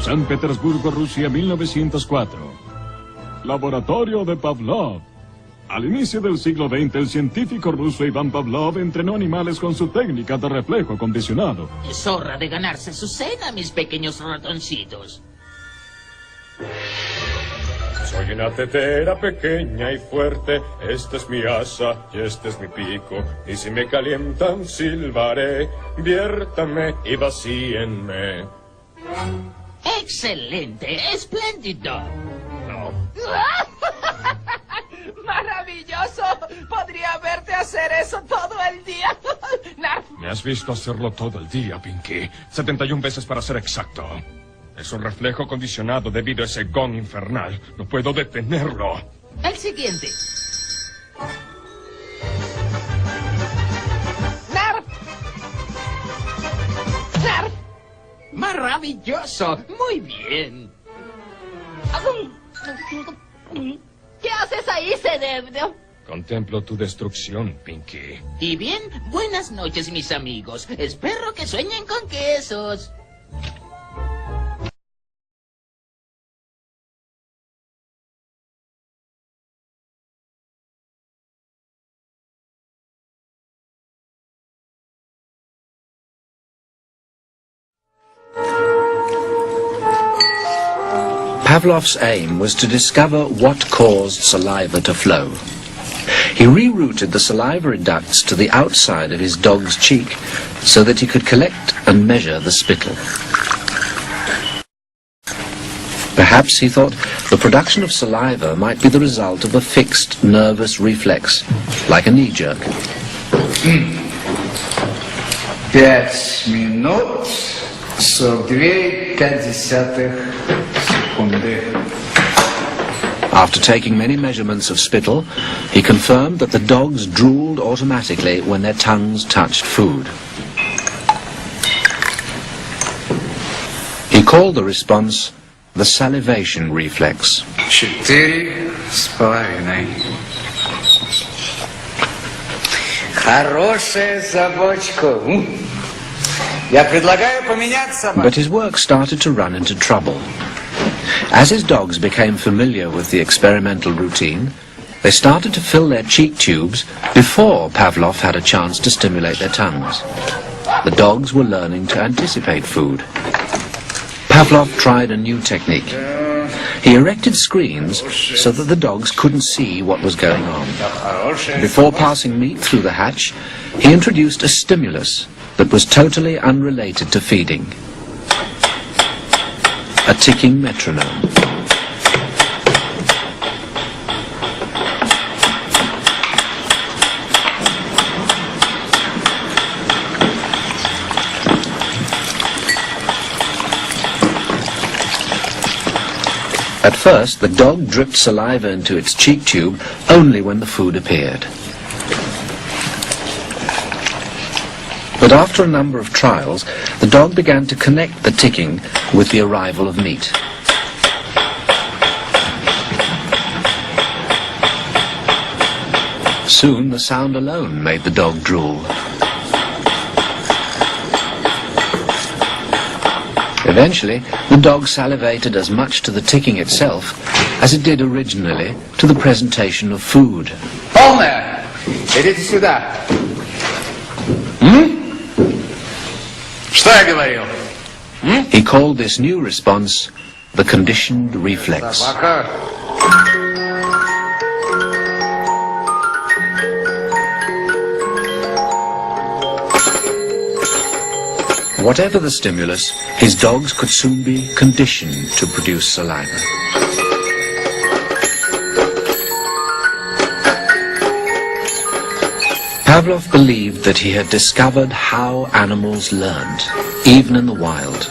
San Petersburgo, Rusia, 1904. Laboratorio de Pavlov. Al inicio del siglo XX, el científico ruso Iván Pavlov entrenó animales con su técnica de reflejo condicionado. Es hora de ganarse su cena, mis pequeños ratoncitos. Soy una tetera pequeña y fuerte, esta es mi asa y este es mi pico, y si me calientan silbaré, viértanme y vacíenme. ¡Excelente! ¡Espléndido! No. ¡Maravilloso! Podría verte hacer eso todo el día. Me has visto hacerlo todo el día, Pinky. 71 veces para ser exacto. Es un reflejo condicionado debido a ese gong infernal. No puedo detenerlo. El siguiente. ¡Narf! ¡Narf! ¡Maravilloso! Muy bien. ¿Qué haces ahí, cerebro? Contemplo tu destrucción, Pinky. Y bien, buenas noches, mis amigos. Espero que sueñen con quesos. Pavlov's aim was to discover what caused saliva to flow. He rerouted the salivary ducts to the outside of his dog's cheek so that he could collect and measure the spittle. Perhaps, he thought, the production of saliva might be the result of a fixed nervous reflex, like a knee jerk. 5 минут 42 секунды. After taking many measurements of spittle, he confirmed that the dogs drooled automatically when their tongues touched food. He called the response the salivation reflex. 4,5. Хорошая собачка. Я предлагаю поменять собаку. But his work started to run into trouble. As his dogs became familiar with the experimental routine, they started to fill their cheek tubes before Pavlov had a chance to stimulate their tongues. The dogs were learning to anticipate food. Pavlov tried a new technique. He erected screens so that the dogs couldn't see what was going on. Before passing meat through the hatch, he introduced a stimulus that was totally unrelated to feeding. A ticking metronome. At first, the dog dripped saliva into its cheek tube only when the food appeared. But after a number of trials, the dog began to connect the ticking with the arrival of meat. Soon, the sound alone made the dog drool. Eventually, the dog salivated as much to the ticking itself as it did originally to the presentation of food. Полная! Идите сюда. Что я говорил? He called this new response the conditioned reflex. Собака. Whatever the stimulus, his dogs could soon be conditioned to produce saliva. Pavlov believed that he had discovered how animals learned, even in the wild.